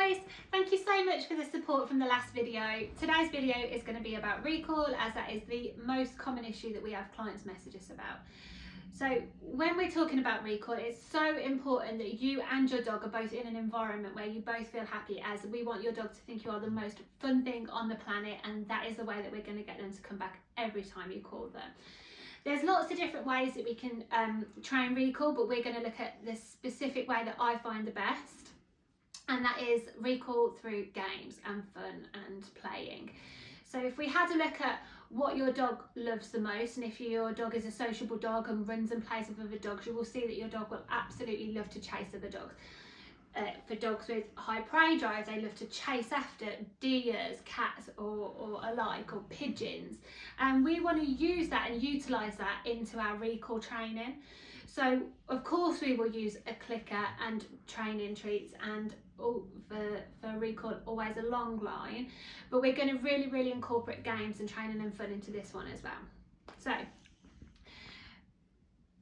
guys, thank you so much for the support from the last video. Today's video is going to be about recall, as that is the most common issue that we have clients message us about. So when we're talking about recall, it's so important that you and your dog are both in an environment where you both feel happy, as we want your dog to think you are the most fun thing on the planet, and that is the way that we're going to get them to come back every time you call them. There's lots of different ways that we can train recall, but we're going to look at the specific way that I find the best, and that is recall through games and fun and playing. So if we had a look at what your dog loves the most, and if your dog is a sociable dog and runs and plays with other dogs, you will see that your dog will absolutely love to chase other dogs. For dogs with high prey drive, they love to chase after deers, cats or alike, or pigeons, and we want to use that and utilise that into our recall training. So of course we will use a clicker and training treats, and for recall always a long line, but we're going to really incorporate games and training and fun into this one as well. So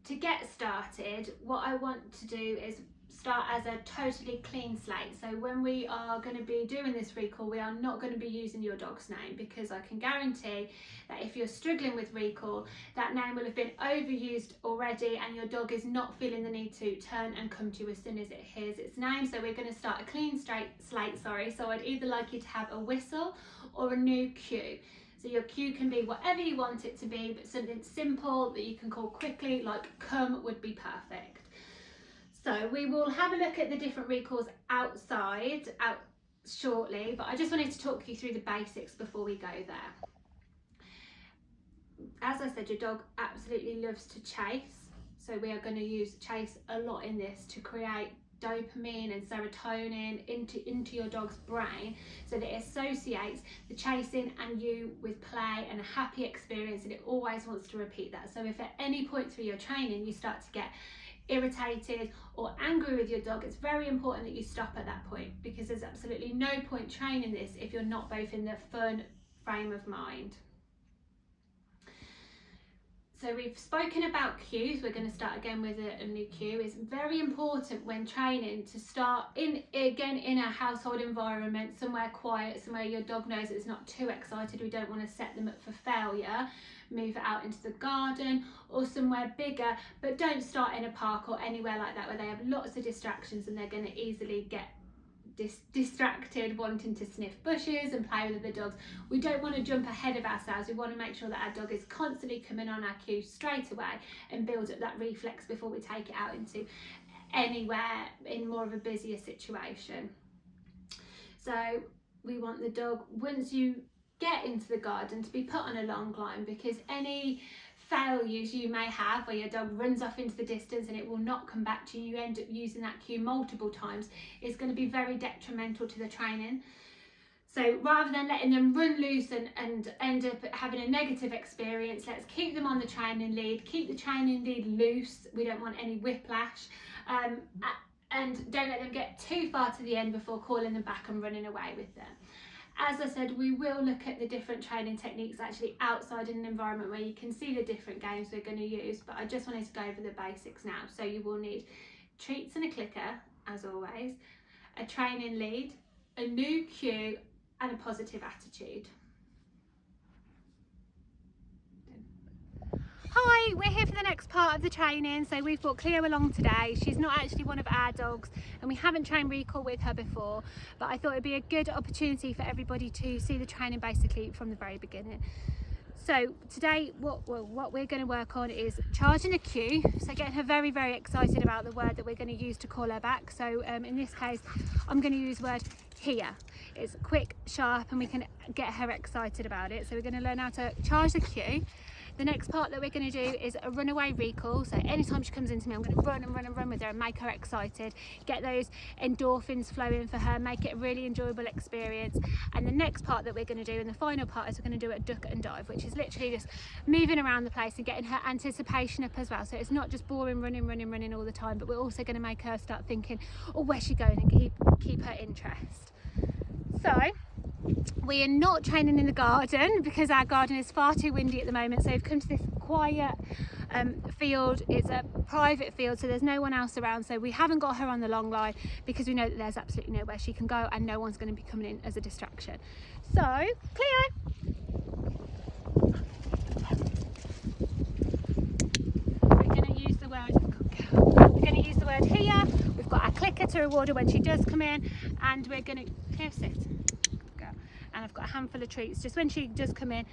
to get started, what I want to do is start as a totally clean slate. So when we are going to be doing this recall, we are not going to be using your dog's name, because I can guarantee that if you're struggling with recall, that name will have been overused already, and your dog is not feeling the need to turn and come to you as soon as it hears its name. So we're going to start a clean slate. So I'd either like you to have a whistle or a new cue. So your cue can be whatever you want it to be, but something simple that you can call quickly, like come, would be perfect. So we will have a look at the different recalls out shortly, but I just wanted to talk you through the basics before we go there. As I said, your dog absolutely loves to chase, so we are going to use chase a lot in this to create dopamine and serotonin into your dog's brain, so that it associates the chasing and you with play and a happy experience, and it always wants to repeat that. So if at any point through your training you start to get irritated or angry with your dog, it's very important that you stop at that point, because there's absolutely no point training this if you're not both in the fun frame of mind. So we've spoken about cues. We're going to start again with a new cue. It's very important when training to start in a household environment, somewhere quiet, somewhere your dog knows it's not too excited. We don't want to set them up for failure. Move it out into the garden or somewhere bigger, but don't start in a park or anywhere like that where they have lots of distractions and they're going to easily get distracted, wanting to sniff bushes and play with other dogs. We don't want to jump ahead of ourselves. We want to make sure that our dog is constantly coming on our cue straight away and build up that reflex before we take it out into anywhere in more of a busier situation. So we want the dog, once you get into the garden, to be put on a long line, because any failures you may have where your dog runs off into the distance and it will not come back to you, you end up using that cue multiple times, is going to be very detrimental to the training. So rather than letting them run loose and end up having a negative experience, let's keep them on the training lead, keep the training lead loose. We don't want any whiplash, and don't let them get too far to the end before calling them back and running away with them. As I said, we will look at the different training techniques actually outside in an environment where you can see the different games we're going to use, but I just wanted to go over the basics now. So you will need treats and a clicker, as always, a training lead, a new cue, and a positive attitude. Hi, we're here for the next part of the training. So we've brought Cleo along today. She's not actually one of our dogs, and we haven't trained recall with her before, but I thought it'd be a good opportunity for everybody to see the training basically from the very beginning. So today what we're going to work on is charging a cue, so getting her very excited about the word that we're going to use to call her back. So in this case I'm going to use the word here. It's quick, sharp, and we can get her excited about it. So we're going to learn how to charge the cue. The next part that we're going to do is a runaway recall. So anytime she comes into me, I'm going to run with her and make her excited, get those endorphins flowing for her, make it a really enjoyable experience. And the next part that we're going to do, and the final part, is we're going to do a duck and dive, which is literally just moving around the place and getting her anticipation up as well. So it's not just boring running all the time, but we're also going to make her start thinking, oh, where's she going, and keep her interest. So we are not training in the garden because our garden is far too windy at the moment, so we've come to this quiet field. It's a private field, so there's no one else around, so we haven't got her on the long line because we know that there's absolutely nowhere she can go and no one's going to be coming in as a distraction. So Cleo, we're going to use the word here. We've got our clicker to reward her when she does come in, and we're going to sit. Go. And I've got a handful of treats just when she does come in.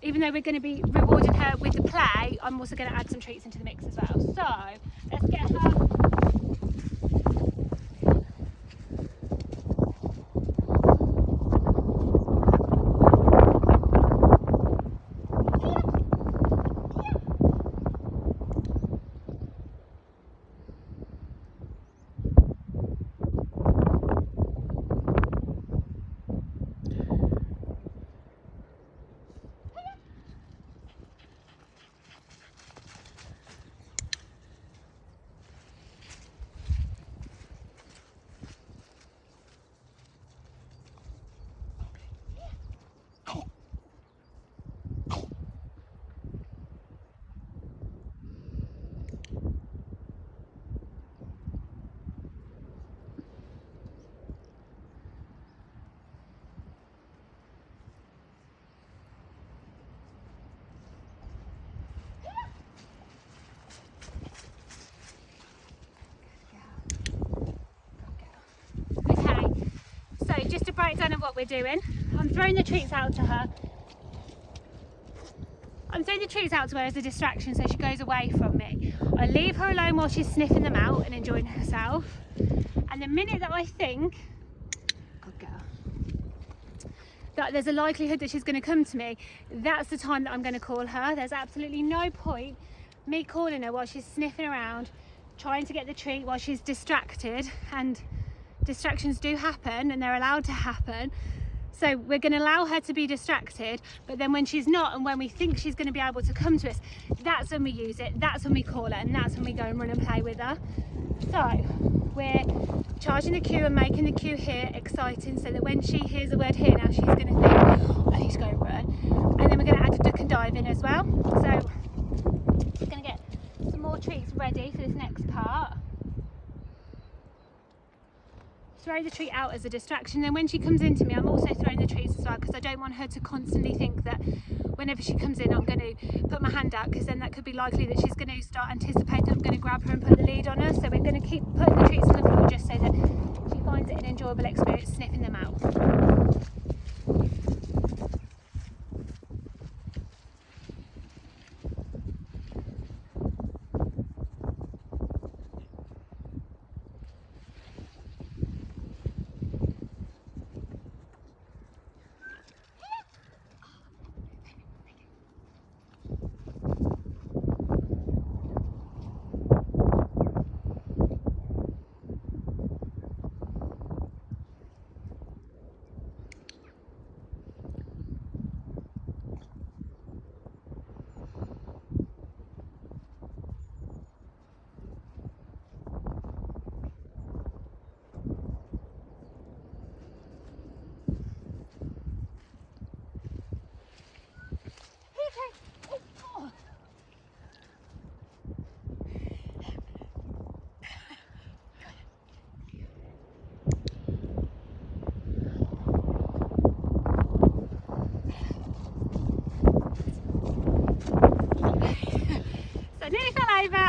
Even though we're going to be rewarding her with the play, I'm also going to add some treats into the mix as well. So let's get her. Just a breakdown of what we're doing. I'm throwing the treats out to her. As a distraction so she goes away from me. I leave her alone while she's sniffing them out and enjoying herself. And the minute that I think, good girl, that there's a likelihood that she's going to come to me, that's the time that I'm going to call her. There's absolutely no point me calling her while she's sniffing around, trying to get the treat while she's distracted, and distractions do happen and they're allowed to happen. So we're going to allow her to be distracted, but then when she's not and when we think she's going to be able to come to us, that's when we use it, that's when we call her, and that's when we go and run and play with her. So we're charging the cue and making the cue here exciting so that when she hears the word here now, she's going to think, oh, I need to go and run. And then we're going to add a duck and dive in as well. So we're going to get some more treats ready for this next part. Throw the treat out as a distraction. Then when she comes into me, I'm also throwing the treats as well, because I don't want her to constantly think that whenever she comes in I'm going to put my hand out, because then that could be likely that she's going to start anticipating I'm going to grab her and put the lead on her. So we're going to keep putting the treats on the floor just so that she finds it an enjoyable experience sniffing them out.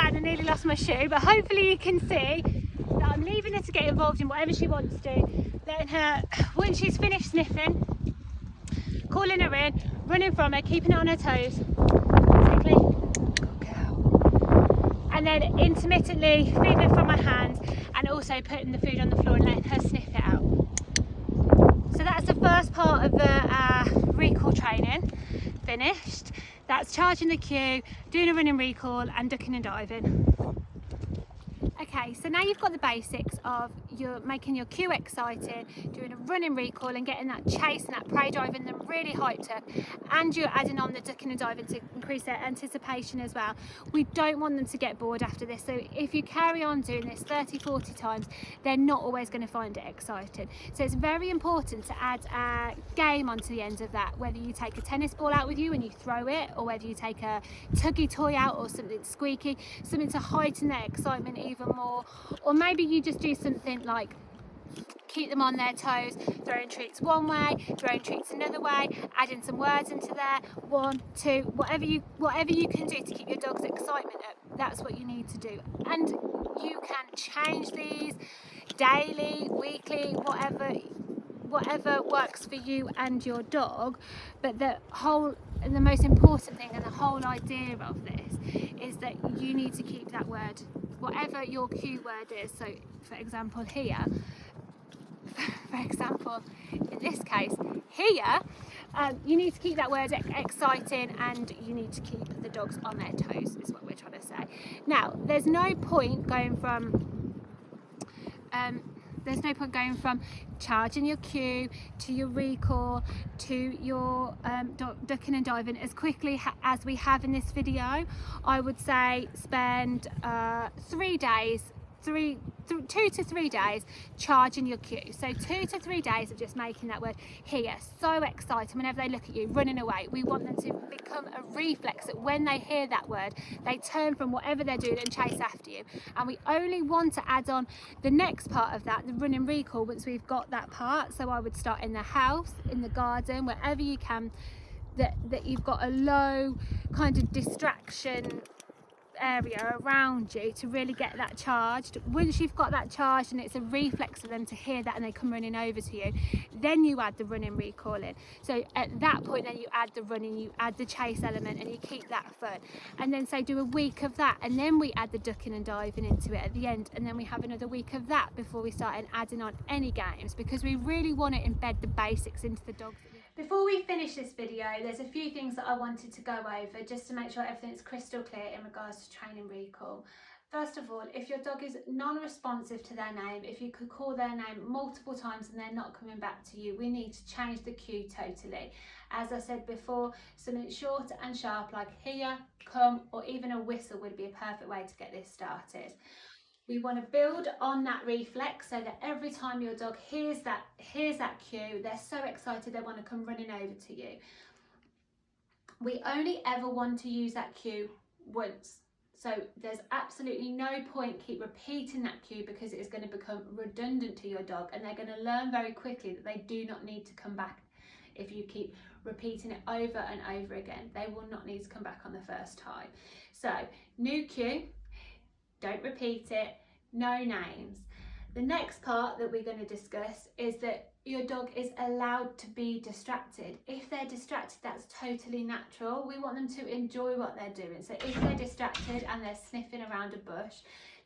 And I nearly lost my shoe, but hopefully you can see that I'm leaving her to get involved in whatever she wants to, letting her, once she's finished sniffing, calling her in, running from her, keeping her on her toes, basically. Good girl. And then intermittently feeding her from my hand and also putting the food on the floor and letting her sniff it out. So that's the first part of the recall training finished. That's charging the cue, doing a running recall and ducking and diving. Okay, so now you've got the basics of you're making your cue exciting, doing a running recall and getting that chase and that prey driving them really hyped up, and you're adding on the ducking and diving to increase their anticipation as well. We don't want them to get bored after this, so if you carry on doing this 30-40 times, they're not always going to find it exciting. So it's very important to add a game onto the end of that, whether you take a tennis ball out with you and you throw it, or whether you take a tuggy toy out or something squeaky, something to heighten their excitement even more. Or maybe you just do something like keep them on their toes, throwing treats one way, throwing treats another way, adding some words into there, 1, 2, whatever you can do to keep your dog's excitement up, that's what you need to do. And you can change these daily, weekly, whatever works for you and your dog. But the most important thing and the whole idea of this is that you need to keep that word, whatever your cue word is. So for example in this case here, you need to keep that word exciting, and you need to keep the dogs on their toes, is what we're trying to say. Now there's no point going from charging your cue to your recall to your ducking and diving as quickly as we have in this video. I would say spend 2 to 3 days charging your cue. So 2 to 3 days of just making that word here so exciting. Whenever they look at you running away, we want them to become a reflex that when they hear that word, they turn from whatever they're doing and chase after you. And we only want to add on the next part of that, the running recall, once we've got that part. So I would start in the house, in the garden, wherever you can, that you've got a low kind of distraction area around you to really get that charged. Once you've got that charged and it's a reflex for them to hear that and they come running over to you, then you add the running recall in. So at that point then you add the running, you add the chase element, and you keep that fun. And then say do a week of that, and then we add the ducking and diving into it at the end, and then we have another week of that before we start adding on any games, because we really want to embed the basics into the dogs. Before we finish this video, there's a few things that I wanted to go over just to make sure everything's crystal clear in regards to training recall. First of all, if your dog is non-responsive to their name, if you could call their name multiple times and they're not coming back to you, we need to change the cue totally. As I said before, something short and sharp like here, come, or even a whistle would be a perfect way to get this started. We want to build on that reflex so that every time your dog hears that cue, they're so excited they want to come running over to you. We only ever want to use that cue once. So there's absolutely no point keep repeating that cue, because it is going to become redundant to your dog, and they're going to learn very quickly that they do not need to come back. If you keep repeating it over and over again, they will not need to come back on the first time. So new cue, don't repeat it, no names. The next part that we're going to discuss is that your dog is allowed to be distracted. If they're distracted, that's totally natural. We want them to enjoy what they're doing. So if they're distracted and they're sniffing around a bush,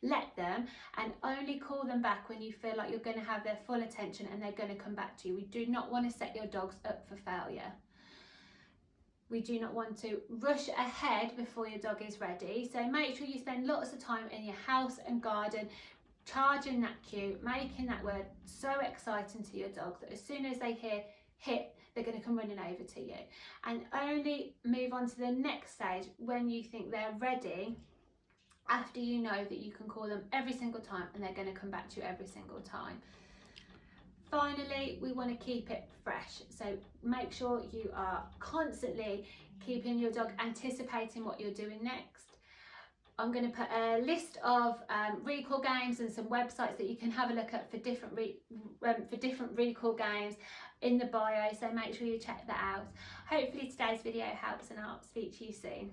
let them, and only call them back when you feel like you're going to have their full attention and they're going to come back to you. We do not want to set your dogs up for failure. We do not want to rush ahead before your dog is ready. So make sure you spend lots of time in your house and garden charging that cue, making that word so exciting to your dog that as soon as they hear hit, they're going to come running over to you. And only move on to the next stage when you think they're ready, after you know that you can call them every single time and they're going to come back to you every single time. Finally, we want to keep it fresh. So make sure you are constantly keeping your dog anticipating what you're doing next. I'm going to put a list of recall games and some websites that you can have a look at for different recall games in the bio, so make sure you check that out. Hopefully today's video helps, and I'll speak to you soon.